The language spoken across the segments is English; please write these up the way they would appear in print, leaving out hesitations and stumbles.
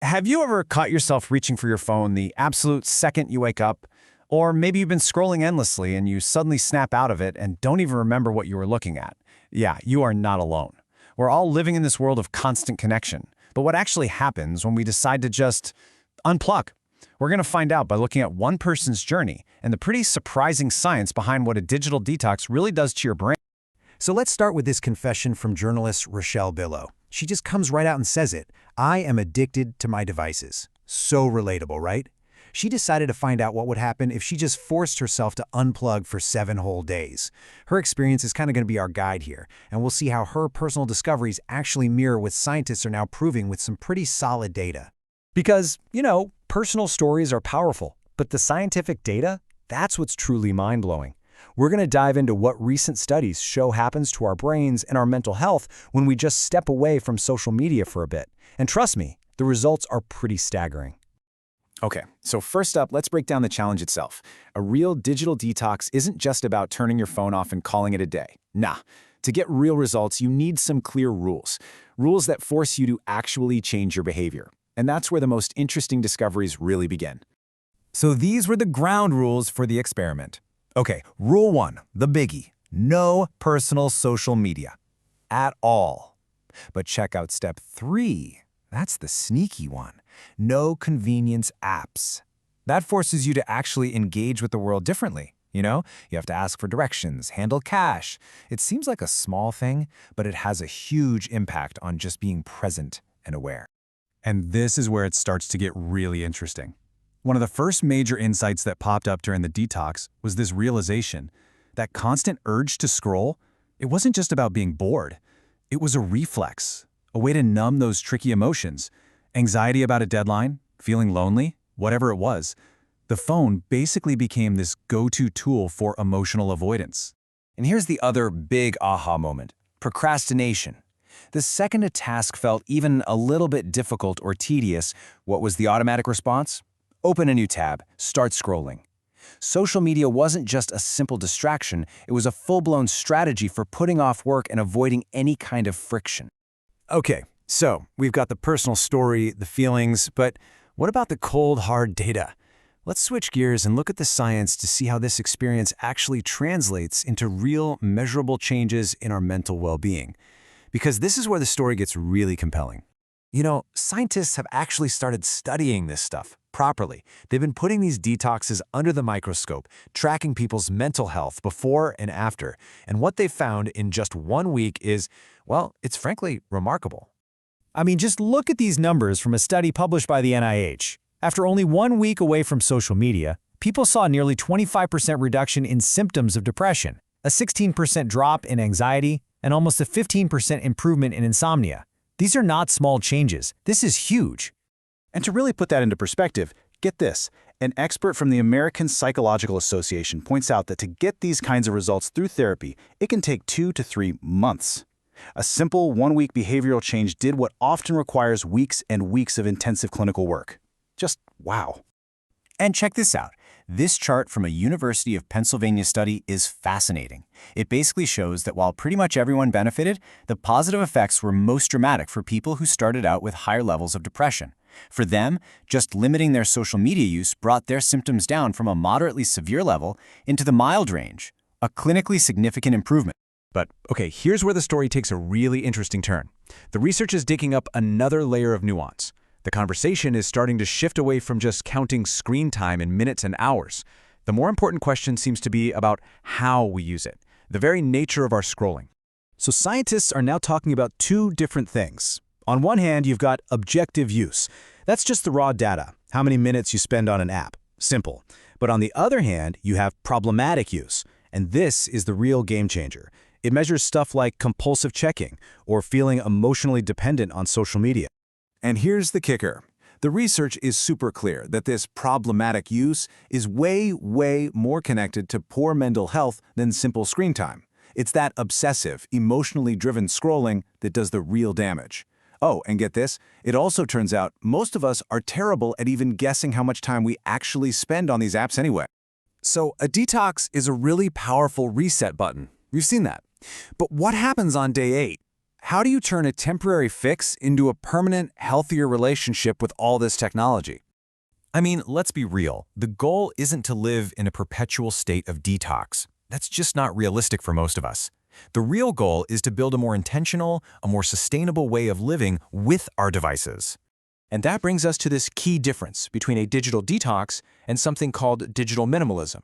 Have you ever caught yourself reaching for your phone the absolute second you wake up? Or maybe you've been scrolling endlessly and you suddenly snap out of it and don't even remember what you were looking at. Yeah, you are not alone. We're all living in this world of constant connection. But what actually happens when we decide to just unplug? We're going to find out by looking at one person's journey and the pretty surprising science behind what a digital detox really does to your brain. So let's start with this confession from journalist Rochelle Billow. She just comes right out and says it. I am addicted to my devices. So relatable, right? She decided to find out what would happen if she just forced herself to unplug for 7 whole days. Her experience is kind of going to be our guide here, and we'll see how her personal discoveries actually mirror what scientists are now proving with some pretty solid data. Because, personal stories are powerful, but the scientific data, that's what's truly mind-blowing. We're going to dive into what recent studies show happens to our brains and our mental health when we just step away from social media for a bit. And trust me, the results are pretty staggering. Okay, so first up, let's break down the challenge itself. A real digital detox isn't just about turning your phone off and calling it a day. Nah, to get real results, you need some clear rules. Rules that force you to actually change your behavior. And that's where the most interesting discoveries really begin. So these were the ground rules for the experiment. Okay, rule 1, the biggie. No personal social media. At all. But check out step 3. That's the sneaky one. No convenience apps. That forces you to actually engage with the world differently. You have to ask for directions, handle cash. It seems like a small thing, but it has a huge impact on just being present and aware. And this is where it starts to get really interesting. One of the first major insights that popped up during the detox was this realization that constant urge to scroll, it wasn't just about being bored. It was a reflex, a way to numb those tricky emotions. Anxiety about a deadline, feeling lonely, whatever it was. The phone basically became this go-to tool for emotional avoidance. And here's the other big aha moment. Procrastination. The second a task felt even a little bit difficult or tedious, what was the automatic response? Open a new tab, start scrolling. Social media wasn't just a simple distraction, it was a full-blown strategy for putting off work and avoiding any kind of friction. Okay, so we've got the personal story, the feelings, but what about the cold, hard data? Let's switch gears and look at the science to see how this experience actually translates into real, measurable changes in our mental well-being. Because this is where the story gets really compelling. Scientists have actually started studying this stuff properly. They've been putting these detoxes under the microscope, tracking people's mental health before and after. And what they've found in just 1 week is, well, it's frankly remarkable. I mean, just look at these numbers from a study published by the NIH. After only 1 week away from social media, people saw a nearly 25% reduction in symptoms of depression, a 16% drop in anxiety, and almost a 15% improvement in insomnia. These are not small changes. This is huge. And to really put that into perspective, get this. An expert from the American Psychological Association points out that to get these kinds of results through therapy, it can take 2 to 3 months. A simple 1-week behavioral change did what often requires weeks and weeks of intensive clinical work. Just wow. And check this out. This chart from a University of Pennsylvania study is fascinating. It basically shows that while pretty much everyone benefited, the positive effects were most dramatic for people who started out with higher levels of depression. For them, just limiting their social media use brought their symptoms down from a moderately severe level into the mild range, a clinically significant improvement. But, okay, here's where the story takes a really interesting turn. The research is digging up another layer of nuance. The conversation is starting to shift away from just counting screen time in minutes and hours. The more important question seems to be about how we use it, the very nature of our scrolling. So scientists are now talking about 2 different things. On one hand, you've got objective use. That's just the raw data, how many minutes you spend on an app. Simple. But on the other hand, you have problematic use. And this is the real game changer. It measures stuff like compulsive checking or feeling emotionally dependent on social media. And here's the kicker. The research is super clear that this problematic use is way, way more connected to poor mental health than simple screen time. It's that obsessive, emotionally driven scrolling that does the real damage. Oh, and get this, it also turns out most of us are terrible at even guessing how much time we actually spend on these apps anyway. So a detox is a really powerful reset button. We've seen that. But what happens on day 8? how do you turn a temporary fix into a permanent, healthier relationship with all this technology? I mean, let's be real. The goal isn't to live in a perpetual state of detox. That's just not realistic for most of us. The real goal is to build a more intentional, a more sustainable way of living with our devices. And that brings us to this key difference between a digital detox and something called digital minimalism.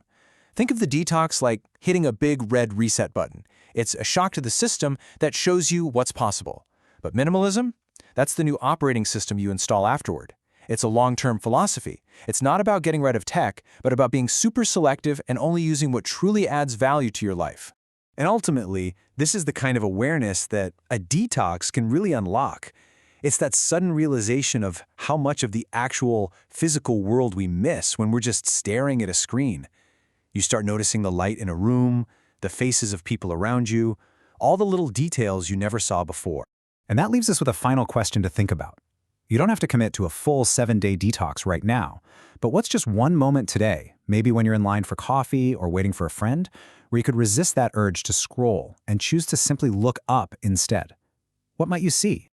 Think of the detox like hitting a big red reset button. It's a shock to the system that shows you what's possible. But minimalism? That's the new operating system you install afterward. It's a long-term philosophy. It's not about getting rid of tech, but about being super selective and only using what truly adds value to your life. And ultimately, this is the kind of awareness that a detox can really unlock. It's that sudden realization of how much of the actual physical world we miss when we're just staring at a screen. You start noticing the light in a room, the faces of people around you, all the little details you never saw before. And that leaves us with a final question to think about. You don't have to commit to a full 7-day detox right now, but what's just one moment today, maybe when you're in line for coffee or waiting for a friend, where you could resist that urge to scroll and choose to simply look up instead? What might you see?